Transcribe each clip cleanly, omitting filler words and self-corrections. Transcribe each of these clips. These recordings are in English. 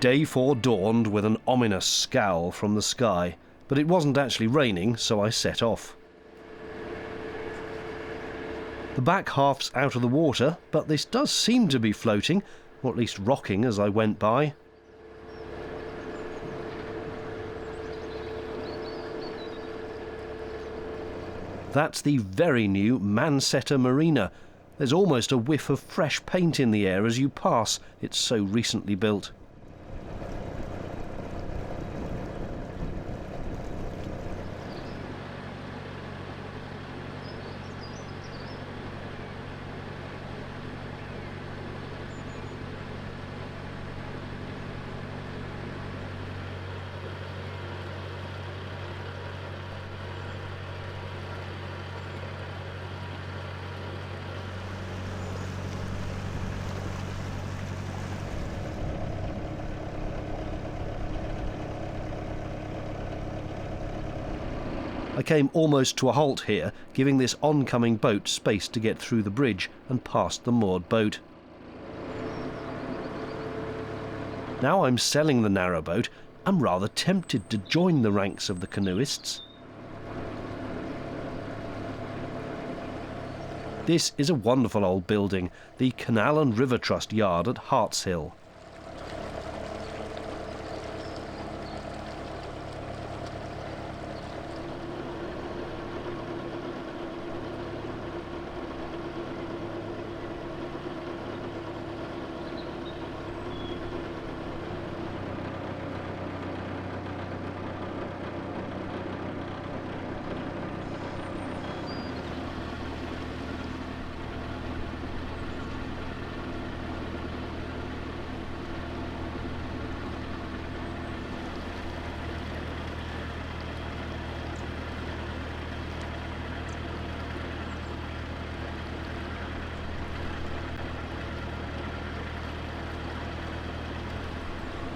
Day 4 dawned with an ominous scowl from the sky, but it wasn't actually raining, so I set off. The back half's out of the water, but this does seem to be floating, or at least rocking as I went by. That's the very new Mansetta Marina. There's almost a whiff of fresh paint in the air as you pass, it's so recently built. I came almost to a halt here, giving this oncoming boat space to get through the bridge and past the moored boat. Now I'm selling the narrowboat, I'm rather tempted to join the ranks of the canoeists. This is a wonderful old building, the Canal and River Trust Yard at Hartshill.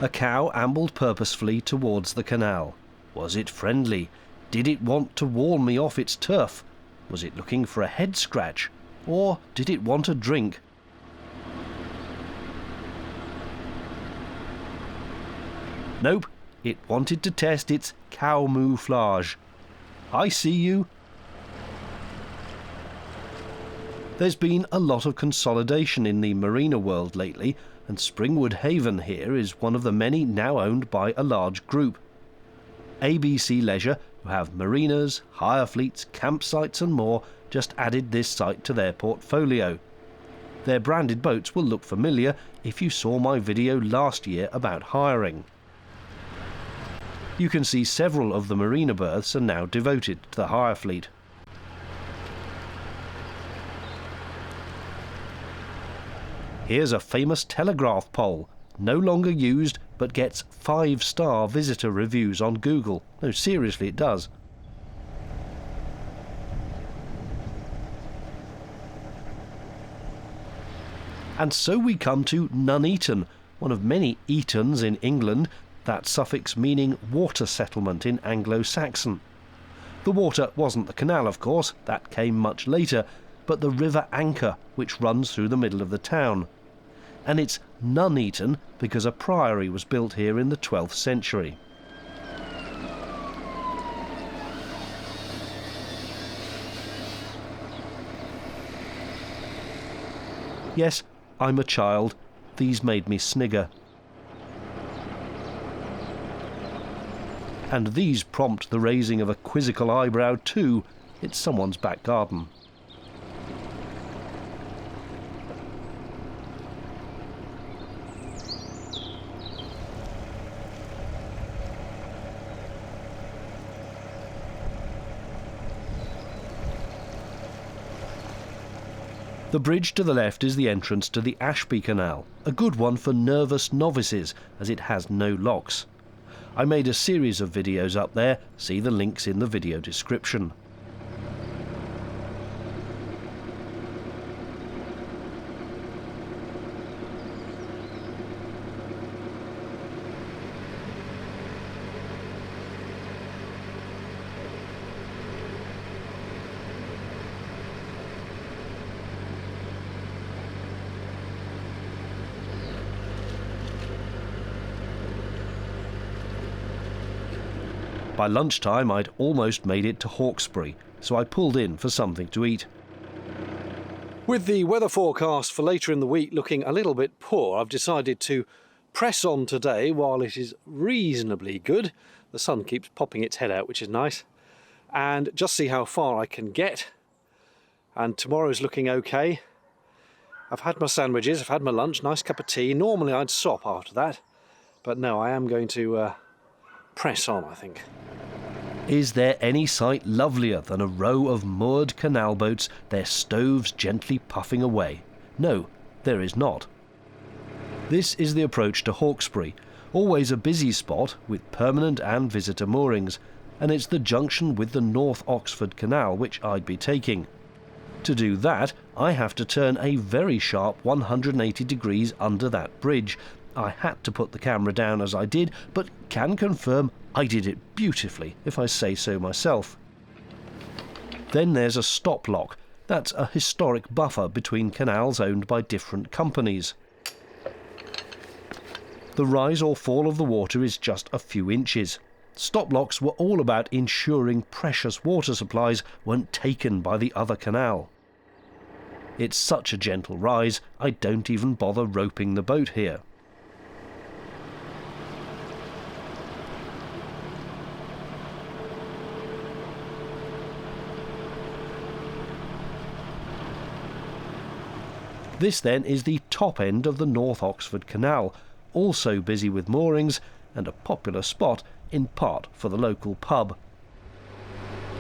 A cow ambled purposefully towards the canal. Was it friendly? Did it want to warn me off its turf? Was it looking for a head scratch? Or did it want a drink? Nope, it wanted to test its camouflage. I see you. There's been a lot of consolidation in the marina world lately, and Springwood Haven here is one of the many now owned by a large group. ABC Leisure, who have marinas, hire fleets, campsites and more, just added this site to their portfolio. Their branded boats will look familiar if you saw my video last year about hiring. You can see several of the marina berths are now devoted to the hire fleet. Here's a famous telegraph pole, no longer used but gets 5-star visitor reviews on Google. No, seriously, it does. And so we come to Nuneaton, one of many Etons in England, that suffix meaning water settlement in Anglo-Saxon. The water wasn't the canal, of course, that came much later, but the River Anker, which runs through the middle of the town. And it's Nuneaton because a priory was built here in the 12th century. Yes, I'm a child. These made me snigger. And these prompt the raising of a quizzical eyebrow too. It's someone's back garden. The bridge to the left is the entrance to the Ashby Canal, a good one for nervous novices as it has no locks. I made a series of videos up there, see the links in the video description. By lunchtime I'd almost made it to Hawkesbury, so I pulled in for something to eat. With the weather forecast for later in the week looking a little bit poor, I've decided to press on today while it is reasonably good. The sun keeps popping its head out, which is nice, and just see how far I can get. And tomorrow's looking okay. I've had my sandwiches, I've had my lunch, nice cup of tea. Normally I'd stop after that, but no, I am going to press on, I think. Is there any sight lovelier than a row of moored canal boats, their stoves gently puffing away? No, there is not. This is the approach to Hawkesbury, always a busy spot with permanent and visitor moorings, and it's the junction with the North Oxford Canal which I'd be taking. To do that, I have to turn a very sharp 180 degrees under that bridge. I had to put the camera down as I did, but can confirm I did it beautifully, if I say so myself. Then there's a stop lock. That's a historic buffer between canals owned by different companies. The rise or fall of the water is just a few inches. Stop locks were all about ensuring precious water supplies weren't taken by the other canal. It's such a gentle rise, I don't even bother roping the boat here. This then is the top end of the North Oxford Canal, also busy with moorings and a popular spot in part for the local pub.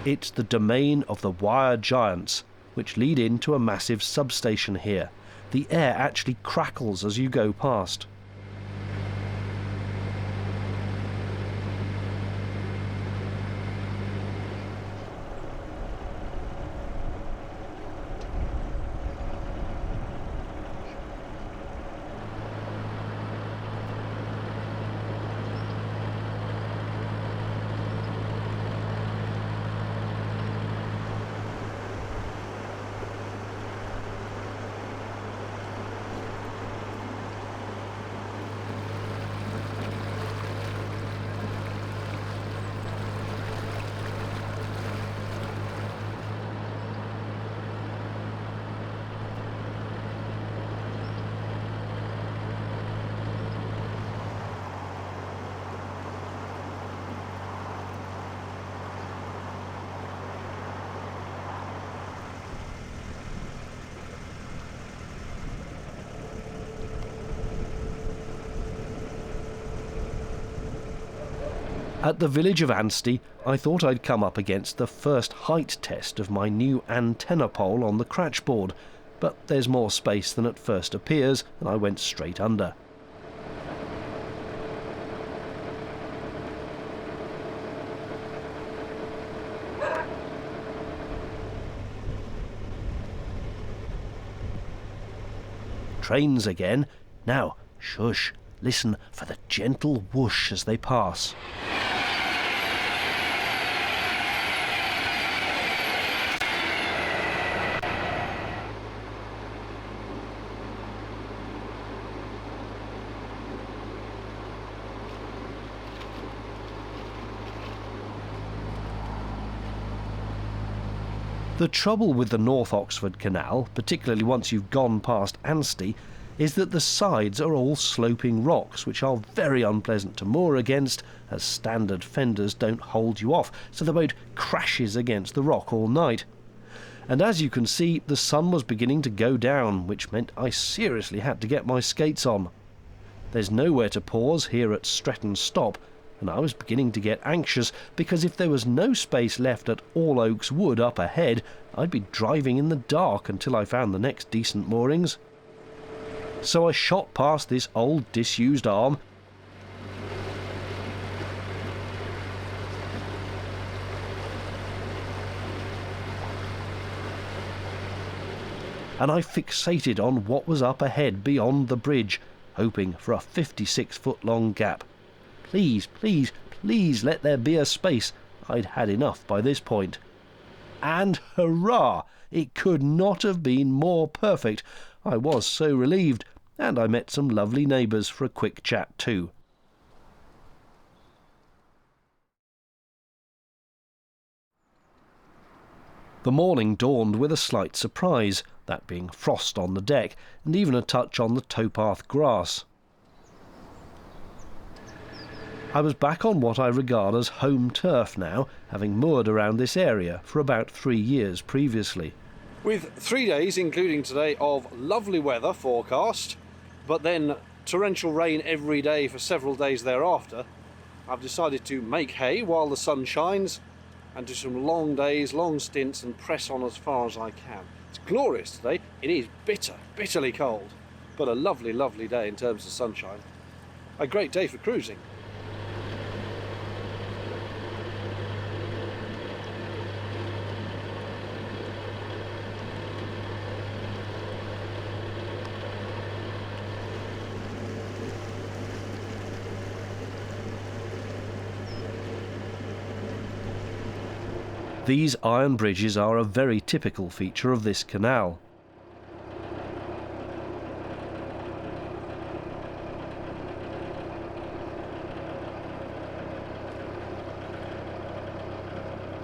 It's the domain of the wire giants, which lead into a massive substation here. The air actually crackles as you go past. At the village of Anstey, I thought I'd come up against the first height test of my new antenna pole on the cratchboard, but there's more space than at first appears, and I went straight under. Trains again. Now, shush, listen for the gentle whoosh as they pass. The trouble with the North Oxford Canal, particularly once you've gone past Anstey, is that the sides are all sloping rocks which are very unpleasant to moor against, as standard fenders don't hold you off, so the boat crashes against the rock all night. And as you can see, the sun was beginning to go down, which meant I seriously had to get my skates on. There's nowhere to pause here at Stretton Stop, and I was beginning to get anxious, because if there was no space left at All Oaks Wood up ahead, I'd be driving in the dark until I found the next decent moorings. So I shot past this old disused arm, and I fixated on what was up ahead beyond the bridge, hoping for a 56-foot-long gap. Please, please, please let there be a space. I'd had enough by this point. And hurrah! It could not have been more perfect. I was so relieved, and I met some lovely neighbours for a quick chat too. The morning dawned with a slight surprise, that being frost on the deck, and even a touch on the towpath grass. I was back on what I regard as home turf now, having moored around this area for about 3 years previously. With 3 days, including today, of lovely weather forecast, but then torrential rain every day for several days thereafter, I've decided to make hay while the sun shines and do some long days, long stints, and press on as far as I can. It's glorious today. It is bitterly cold, but a lovely, lovely day in terms of sunshine. A great day for cruising. These iron bridges are a very typical feature of this canal.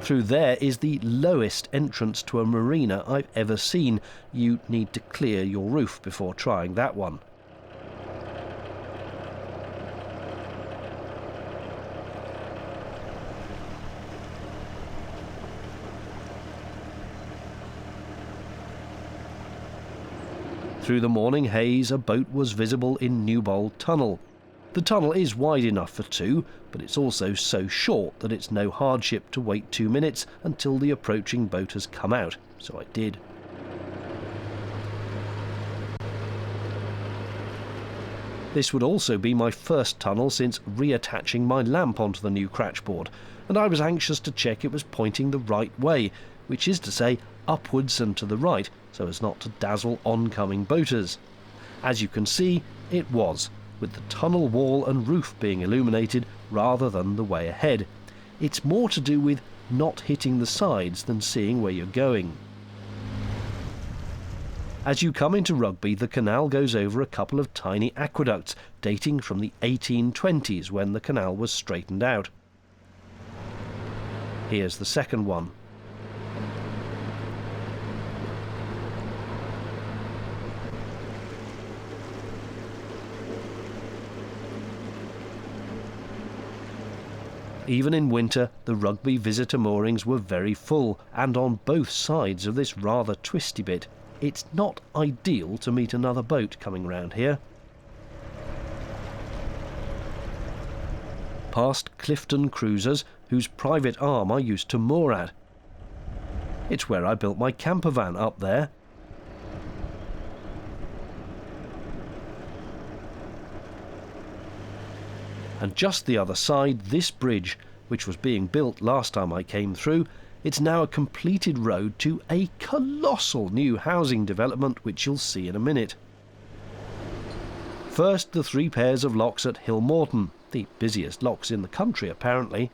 Through there is the lowest entrance to a marina I've ever seen. You need to clear your roof before trying that one. Through the morning haze, a boat was visible in Newbold Tunnel. The tunnel is wide enough for two, but it's also so short that it's no hardship to wait 2 minutes until the approaching boat has come out, so I did. This would also be my first tunnel since reattaching my lamp onto the new cratchboard, and I was anxious to check it was pointing the right way, which is to say upwards and to the right, so as not to dazzle oncoming boaters. As you can see, it was, with the tunnel wall and roof being illuminated rather than the way ahead. It's more to do with not hitting the sides than seeing where you're going. As you come into Rugby, the canal goes over a couple of tiny aqueducts dating from the 1820s when the canal was straightened out. Here's the second one. Even in winter, the Rugby visitor moorings were very full, and on both sides of this rather twisty bit. It's not ideal to meet another boat coming round here. Past Clifton Cruisers, whose private arm I used to moor at. It's where I built my camper van up there. And just the other side, this bridge, which was being built last time I came through, it's now a completed road to a colossal new housing development, which you'll see in a minute. First, the 3 pairs of locks at Hill Morton, the busiest locks in the country apparently.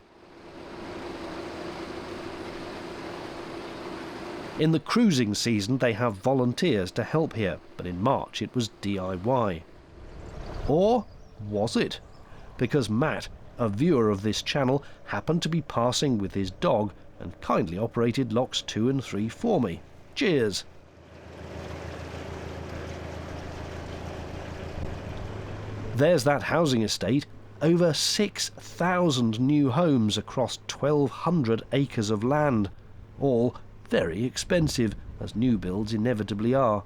In the cruising season they have volunteers to help here, but in March it was DIY. Or was it? Because Matt, a viewer of this channel, happened to be passing with his dog and kindly operated locks 2 and 3 for me. Cheers! There's that housing estate, over 6,000 new homes across 1,200 acres of land, all very expensive, as new builds inevitably are.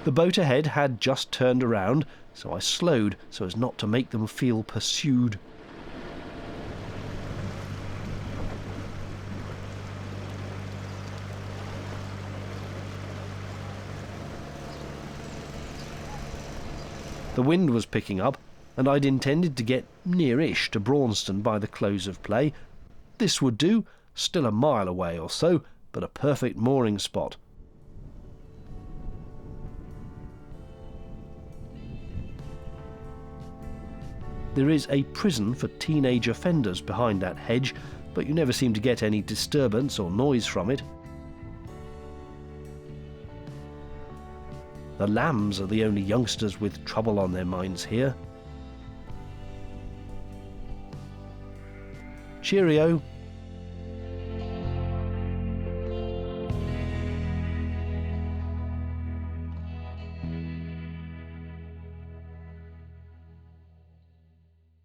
The boat ahead had just turned around, so I slowed so as not to make them feel pursued. The wind was picking up, and I'd intended to get near-ish to Braunston by the close of play. This would do, still a mile away or so, but a perfect mooring spot. There is a prison for teenage offenders behind that hedge, but you never seem to get any disturbance or noise from it. The lambs are the only youngsters with trouble on their minds here. Cheerio.